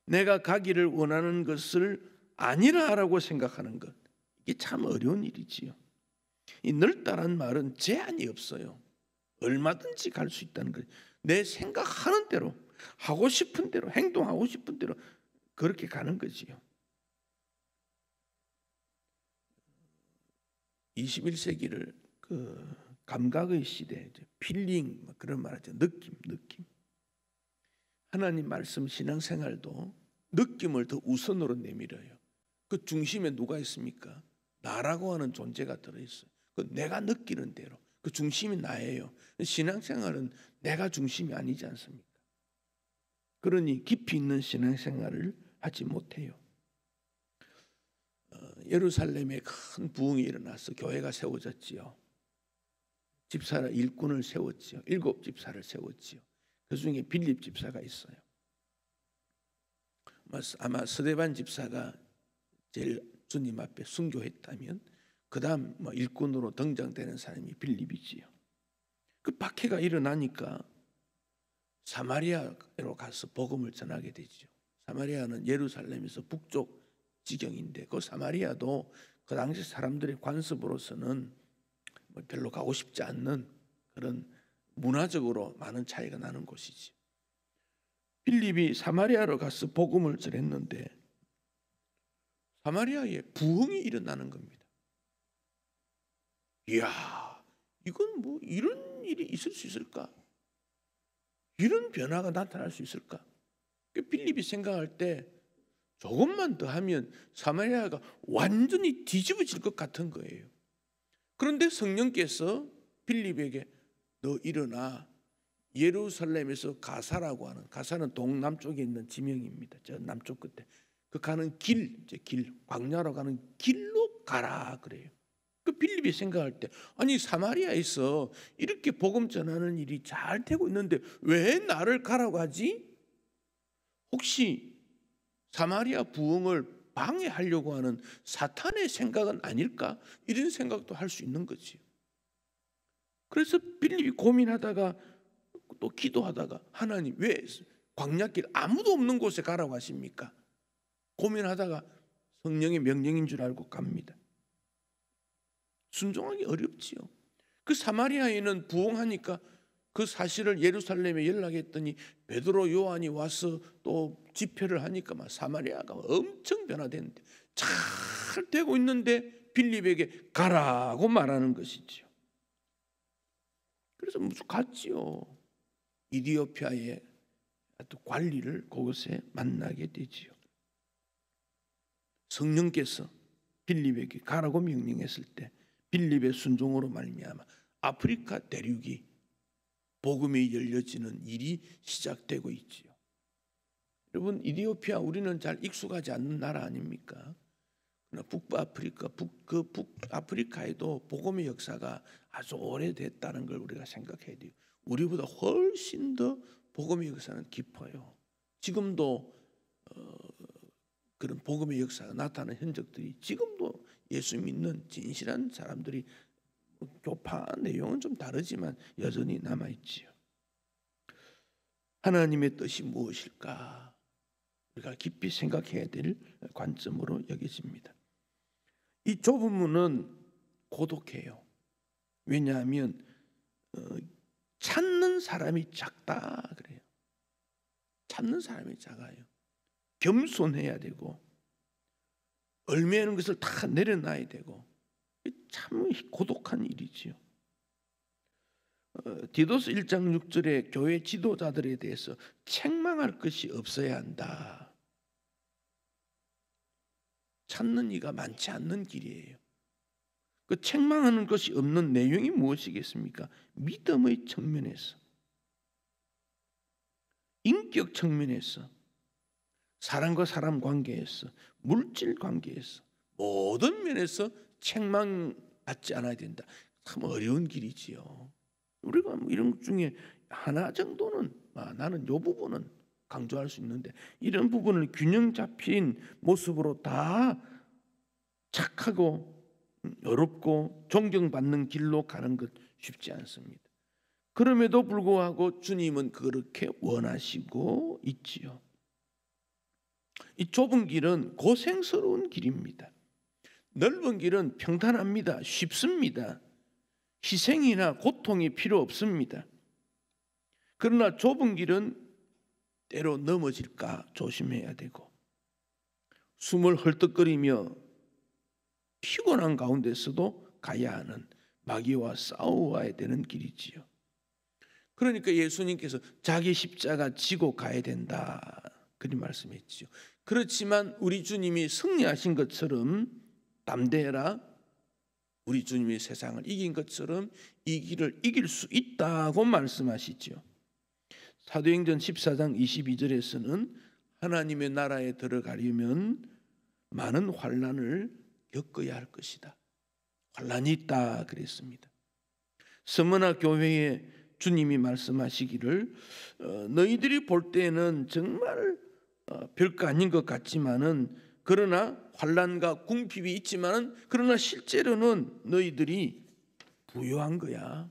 내가 가기를 원하는 것을 아니라라고 생각하는 것, 이게 참 어려운 일이지요. 이 넓다란 말은 제한이 없어요. 얼마든지 갈 수 있다는 거예요. 내 생각하는 대로, 하고 싶은 대로, 행동하고 싶은 대로 그렇게 가는 거지요. 21세기를 그 감각의 시대, 필링 그런 말하죠. 느낌. 하나님 말씀 신앙생활도 느낌을 더 우선으로 내밀어요. 그 중심에 누가 있습니까? 나라고 하는 존재가 들어있어요. 그 내가 느끼는 대로 그 중심이 나예요. 신앙생활은 내가 중심이 아니지 않습니까? 그러니 깊이 있는 신앙생활을 하지 못해요. 예루살렘에 큰 부흥이 일어나서 교회가 세워졌지요. 집사 일꾼을 세웠지요. 7 집사를 세웠지요. 그 중에 빌립 집사가 있어요. 아마 스데반 집사가 제일 주님 앞에 순교했다면 그 다음 일꾼으로 등장되는 사람이 빌립이지요. 그 박해가 일어나니까 사마리아로 가서 복음을 전하게 되죠. 사마리아는 예루살렘에서 북쪽 지경인데 그 사마리아도 그 당시 사람들의 관습으로서는 별로 가고 싶지 않는 그런 문화적으로 많은 차이가 나는 곳이지. 빌립이 사마리아로 가서 복음을 전했는데 사마리아에 부흥이 일어나는 겁니다. 이야, 이건 뭐 이런 일이 있을 수 있을까? 이런 변화가 나타날 수 있을까? 빌립이 생각할 때 조금만 더 하면 사마리아가 완전히 뒤집어질 것 같은 거예요. 그런데 성령께서 빌립에게 너 일어나 예루살렘에서 가사라고 하는, 가사는 동남쪽에 있는 지명입니다. 저 남쪽 끝에 그 가는 길, 광야로 가는 길로 가라 그래요. 그 빌립이 생각할 때 아니 사마리아에서 이렇게 복음 전하는 일이 잘 되고 있는데 왜 나를 가라고 하지? 혹시 사마리아 부흥을 방해하려고 하는 사탄의 생각은 아닐까? 이런 생각도 할 수 있는 거지요. 그래서 빌립이 고민하다가 또 기도하다가 하나님 왜 광야길 아무도 없는 곳에 가라고 하십니까? 고민하다가 성령의 명령인 줄 알고 갑니다. 순종하기 어렵지요. 그 사마리아에는 부흥하니까 그 사실을 예루살렘에 연락했더니 베드로 요한이 와서 또 집회를 하니까 막 사마리아가 엄청 변화됐는데 잘 되고 있는데 빌립에게 가라고 말하는 것이지요. 그래서 무슨 갔지요. 이디오피아의 관리를 그곳에 만나게 되지요. 성령께서 빌립에게 가라고 명령했을 때 빌립의 순종으로 말미암아 아프리카 대륙이 복음이 열려지는 일이 시작되고 있지요. 여러분 이디오피아 우리는 잘 익숙하지 않는 나라 아닙니까? 북아프리카에도 복음의 역사가 아주 오래됐다는 걸 우리가 생각해야 돼요. 우리보다 훨씬 더 복음의 역사는 깊어요. 지금도 그런 복음의 역사가 나타나는 흔적들이 지금도 예수 믿는 진실한 사람들이 교파 내용은 좀 다르지만 여전히 남아있지요. 하나님의 뜻이 무엇일까? 우리가 깊이 생각해야 될 관점으로 여겨집니다. 이 좁은 문은 고독해요. 왜냐하면 찾는 사람이 작다 그래요. 찾는 사람이 작아요. 겸손해야 되고 얽매이는 것을 다 내려놔야 되고 참 고독한 일이지요. 디도스 1장 6절에 교회 지도자들에 대해서 책망할 것이 없어야 한다. 찾는 이가 많지 않는 길이에요. 그 책망하는 것이 없는 내용이 무엇이겠습니까? 믿음의 측면에서, 인격 측면에서, 사람과 사람 관계에서, 물질 관계에서, 모든 면에서 책망받지 않아야 된다. 참 어려운 길이지요. 우리가 이런 것 중에 하나 정도는 나는 이 부분은 강조할 수 있는데, 이런 부분을 균형 잡힌 모습으로 다 착하고 어렵고 존경받는 길로 가는 것 쉽지 않습니다. 그럼에도 불구하고 주님은 그렇게 원하시고 있지요. 이 좁은 길은 고생스러운 길입니다. 넓은 길은 평탄합니다. 쉽습니다. 희생이나 고통이 필요 없습니다. 그러나 좁은 길은 때로 넘어질까 조심해야 되고, 숨을 헐떡거리며 피곤한 가운데서도 가야 하는, 마귀와 싸워야 되는 길이지요. 그러니까 예수님께서 자기 십자가 지고 가야 된다 그리 말씀했지요. 그렇지만 우리 주님이 승리하신 것처럼 담대해라. 우리 주님이 세상을 이긴 것처럼 이 길을 이길 수 있다고 말씀하시죠. 사도행전 14장 22절에서는 하나님의 나라에 들어가려면 많은 환난을 겪어야 할 것이다. 환난이 있다 그랬습니다. 서머나 교회에 주님이 말씀하시기를 너희들이 볼 때는 정말 별거 아닌 것 같지만은, 그러나 환난과 궁핍이 있지만은 그러나 실제로는 너희들이 부유한 거야.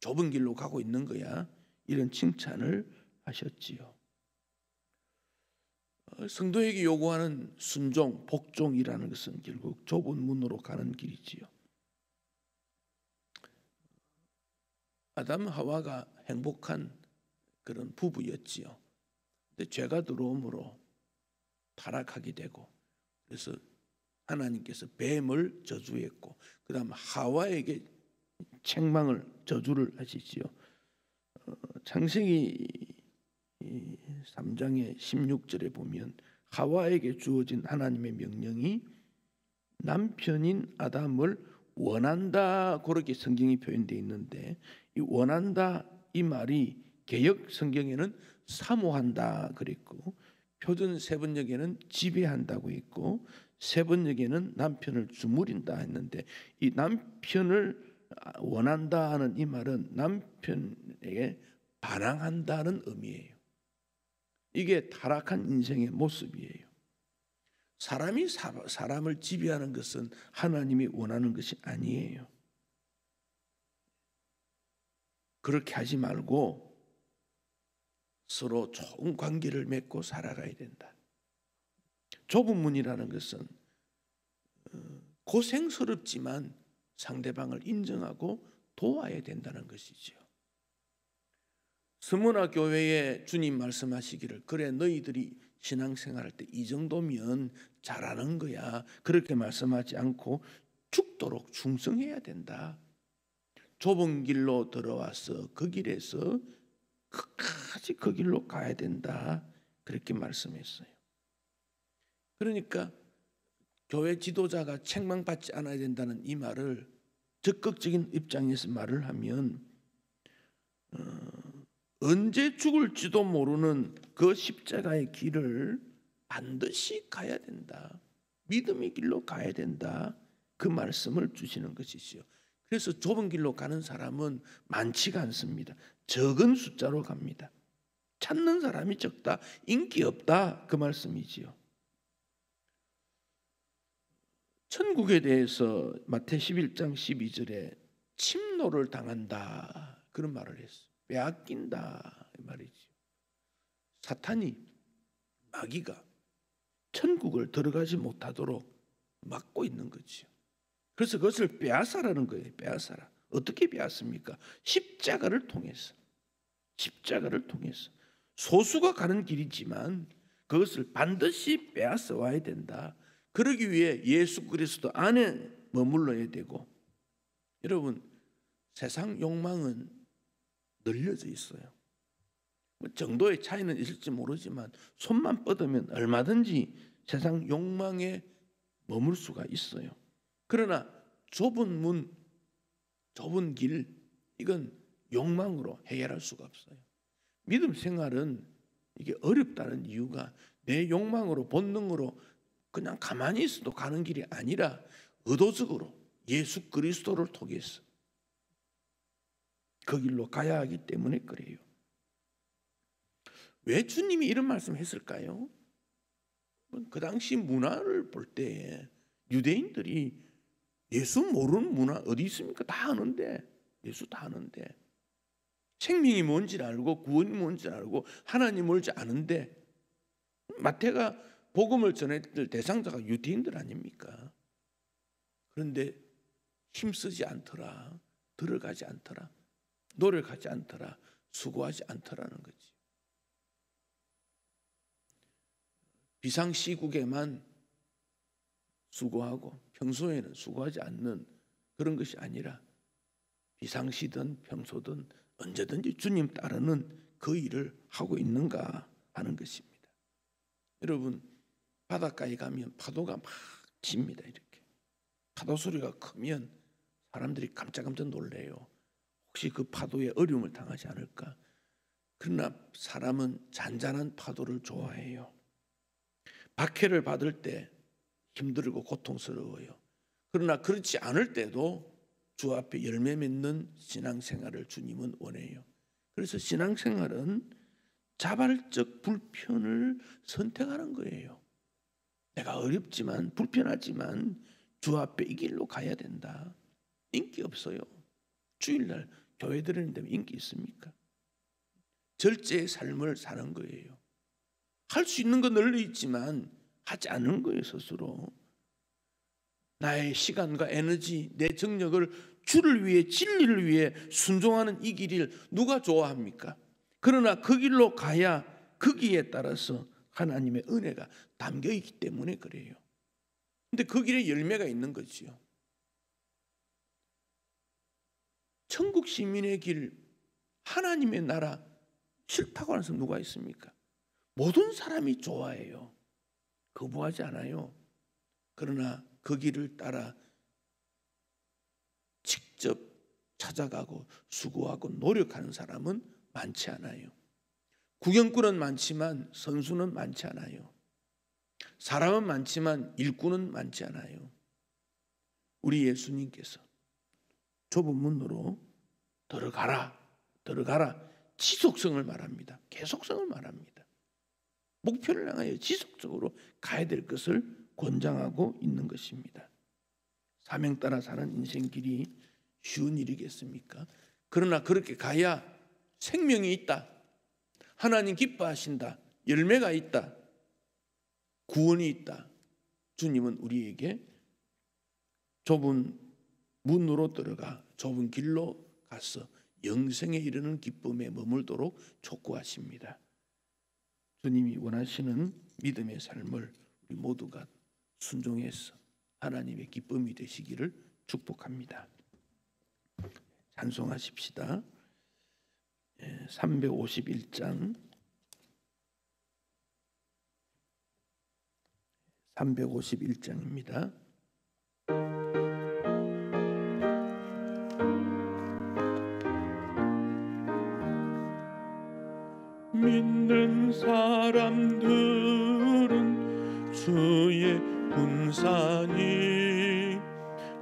좁은 길로 가고 있는 거야. 이런 칭찬을 하셨지요. 성도에게 요구하는 순종, 복종이라는 것은 결국 좁은 문으로 가는 길이지요. 아담 하와가 행복한 그런 부부였지요. 근데 죄가 들어옴으로 타락하게 되고, 그래서 하나님께서 뱀을 저주했고, 그 다음 하와에게 책망을, 저주를 하시지요. 창세기 3장의 16절에 보면 하와에게 주어진 하나님의 명령이 남편인 아담을 원한다, 그렇게 성경이 표현되어 있는데, 이 원한다 이 말이 개역 성경에는 사모한다 그랬고, 표준 세번역에는 지배한다고 했고, 세번역에는 남편을 주무린다 했는데, 이 남편을 원한다 하는 이 말은 남편에게 반항한다는 의미예요. 이게 타락한 인생의 모습이에요. 사람이 사람을 지배하는 것은 하나님이 원하는 것이 아니에요. 그렇게 하지 말고 서로 좋은 관계를 맺고 살아가야 된다. 좁은 문이라는 것은 고생스럽지만 상대방을 인정하고 도와야 된다는 것이지요. 스무나 교회에 주님 말씀하시기를, 그래 너희들이 신앙생활할 때 이 정도면 잘하는 거야, 그렇게 말씀하지 않고 죽도록 충성해야 된다. 좁은 길로 들어와서 그 길에서 끝까지 그 길로 가야 된다, 그렇게 말씀했어요. 그러니까 교회 지도자가 책망받지 않아야 된다는 이 말을 적극적인 입장에서 말을 하면 언제 죽을지도 모르는 그 십자가의 길을 반드시 가야 된다. 믿음의 길로 가야 된다. 그 말씀을 주시는 것이지요. 그래서 좁은 길로 가는 사람은 많지가 않습니다. 적은 숫자로 갑니다. 찾는 사람이 적다, 인기 없다, 그 말씀이지요. 천국에 대해서 마태 11장 12절에 침노를 당한다, 그런 말을 했어. 빼앗긴다, 이 말이지. 사탄이, 마귀가 천국을 들어가지 못하도록 막고 있는 거지요. 그래서 그것을 빼앗아라는 거예요. 빼앗아라. 어떻게 빼앗습니까? 십자가를 통해서. 십자가를 통해서. 소수가 가는 길이지만 그것을 반드시 빼앗아 와야 된다. 그러기 위해 예수 그리스도 안에 머물러야 되고, 여러분, 세상 욕망은 널려져 있어요. 정도의 차이는 있을지 모르지만 손만 뻗으면 얼마든지 세상 욕망에 머물 수가 있어요. 그러나 좁은 문, 좁은 길, 이건 욕망으로 해결할 수가 없어요. 믿음 생활은 이게 어렵다는 이유가 내 욕망으로, 본능으로 그냥 가만히 있어도 가는 길이 아니라 의도적으로 예수 그리스도를 통해서 그 길로 가야 하기 때문에 그래요. 왜 주님이 이런 말씀을 했을까요? 그 당시 문화를 볼 때 유대인들이 예수 모르는 문화 어디 있습니까? 다 아는데, 예수 다 아는데, 생명이 뭔지 알고 구원이 뭔지 알고 하나님 뭔지 아는데, 마태가 복음을 전했을 대상자가 유대인들 아닙니까? 그런데 힘쓰지 않더라, 들어가지 않더라, 노력하지 않더라, 수고하지 않더라는 거지. 비상시국에만 수고하고 평소에는 수고하지 않는 그런 것이 아니라 비상시든 평소든 언제든지 주님 따르는 그 일을 하고 있는가 하는 것입니다. 여러분, 바닷가에 가면 파도가 막 칩니다. 이렇게 파도 소리가 크면 사람들이 깜짝깜짝 놀래요. 혹시 그 파도에 어려움을 당하지 않을까? 그러나 사람은 잔잔한 파도를 좋아해요. 박해를 받을 때 힘들고 고통스러워요. 그러나 그렇지 않을 때도 주 앞에 열매 맺는 신앙생활을 주님은 원해요. 그래서 신앙생활은 자발적 불편을 선택하는 거예요. 내가 어렵지만 불편하지만 주 앞에 이 길로 가야 된다. 인기 없어요. 주일날 교회 들으는데 인기 있습니까? 절제의 삶을 사는 거예요. 할 수 있는 건 널리 있지만 하지 않는 거예요. 스스로 나의 시간과 에너지, 내 정력을 주를 위해, 진리를 위해 순종하는 이 길을 누가 좋아합니까? 그러나 그 길로 가야 거기에 따라서 하나님의 은혜가 담겨 있기 때문에 그래요. 근데 그 길에 열매가 있는 거지요. 천국 시민의 길, 하나님의 나라 싫다고 하는 사람 누가 있습니까? 모든 사람이 좋아해요. 거부하지 않아요. 그러나 그 길을 따라 직접 찾아가고 수고하고 노력하는 사람은 많지 않아요. 구경꾼은 많지만 선수는 많지 않아요. 사람은 많지만 일꾼은 많지 않아요. 우리 예수님께서 좁은 문으로 들어가라, 들어가라, 지속성을 말합니다. 계속성을 말합니다. 목표를 향하여 지속적으로 가야 될 것을 권장하고 있는 것입니다. 사명 따라 사는 인생길이 쉬운 일이겠습니까? 그러나 그렇게 가야 생명이 있다, 하나님 기뻐하신다, 열매가 있다, 구원이 있다. 주님은 우리에게 좁은 문으로 들어가 좁은 길로 가서 영생에 이르는 기쁨에 머물도록 촉구하십니다. 주님이 원하시는 믿음의 삶을 우리 모두가 순종해서 하나님의 기쁨이 되시기를 축복합니다. 찬송하십시다. 351장 351장입니다. 믿는 사람들은 주의 군사니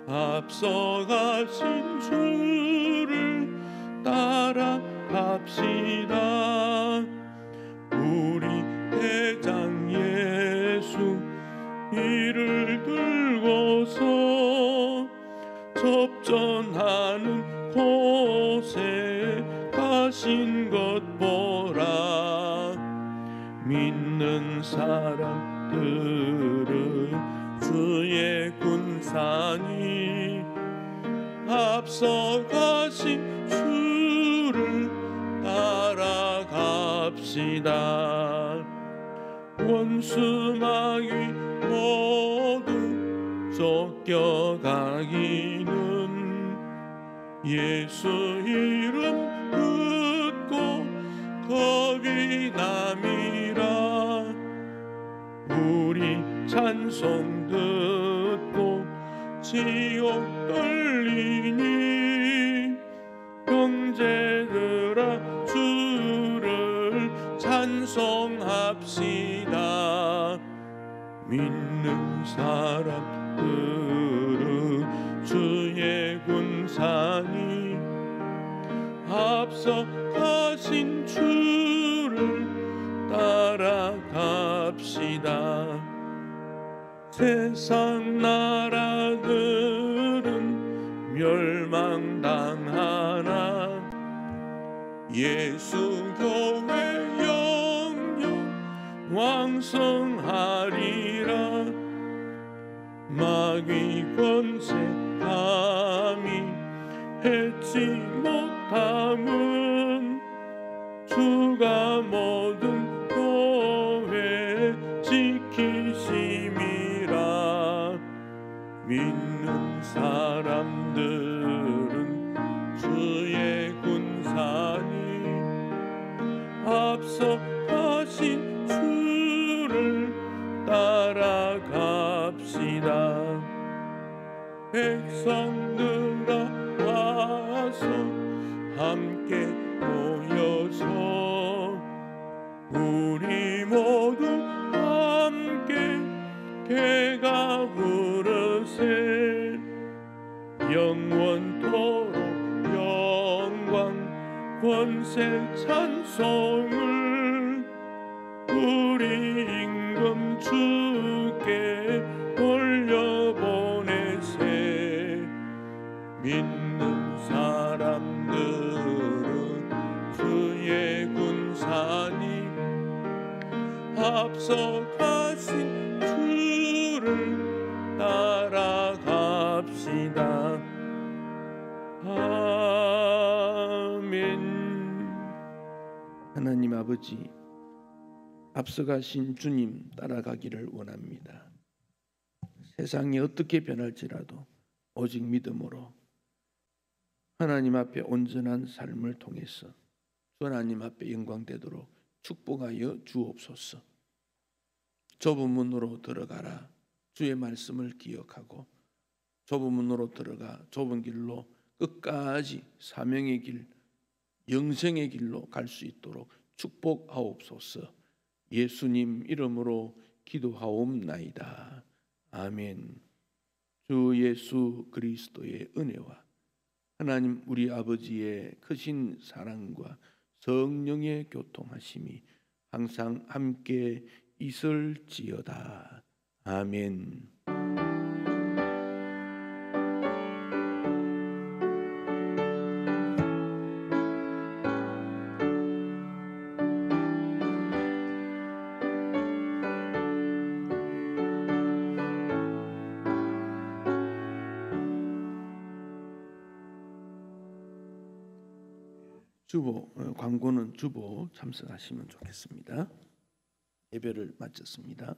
앞서가신 주를 따라갑시다. 우리 대장 예수 이를 들고서 접전하는 곳에 가신 것 보라. 믿는 사람들은 주의 군사니 앞서가신 주를 따라갑시다. 원수 마귀 모두 쫓겨가기는 예수 이름 듣고 겁이 남이라. 우리 찬송 듣고 지옥 떨리니 형제들아 주를 찬송합시다. 믿는 사람들은 주의 군사니 앞서 가신 주를 따라갑시다. 세상 나라들은 멸망당하나 예수 교회 영영 왕성하리라. 마귀 권세 감히 해치 못함은 주가 모든 교회 지키심이라. 믿는 사람들은 주의 군사니 앞서 가신 주를 따라갑시다. 백성들아 와서 함께 모여서 우리 모두 함께 개가 부르세. 영원토록 영광 권세 찬송을 우리 임금 주께 올려보내세. 믿는 사람들은 주의 군사니 앞서 가신 주를 따라갑시다. 아멘. 하나님 아버지, 앞서가신 주님 따라가기를 원합니다. 세상이 어떻게 변할지라도 오직 믿음으로 하나님 앞에 온전한 삶을 통해서 주 하나님 앞에 영광되도록 축복하여 주옵소서. 좁은 문으로 들어가라. 주의 말씀을 기억하고 좁은 문으로 들어가 좁은 길로 끝까지 사명의 길, 영생의 길로 갈 수 있도록 축복하옵소서. 예수님 이름으로 기도하옵나이다. 아멘. 주 예수 그리스도의 은혜와 하나님 우리 아버지의 크신 사랑과 성령의 교통하심이 항상 함께 있을지어다. 아멘. 주보 광고는 주보 참석하시면 좋겠습니다. 예배를 마쳤습니다.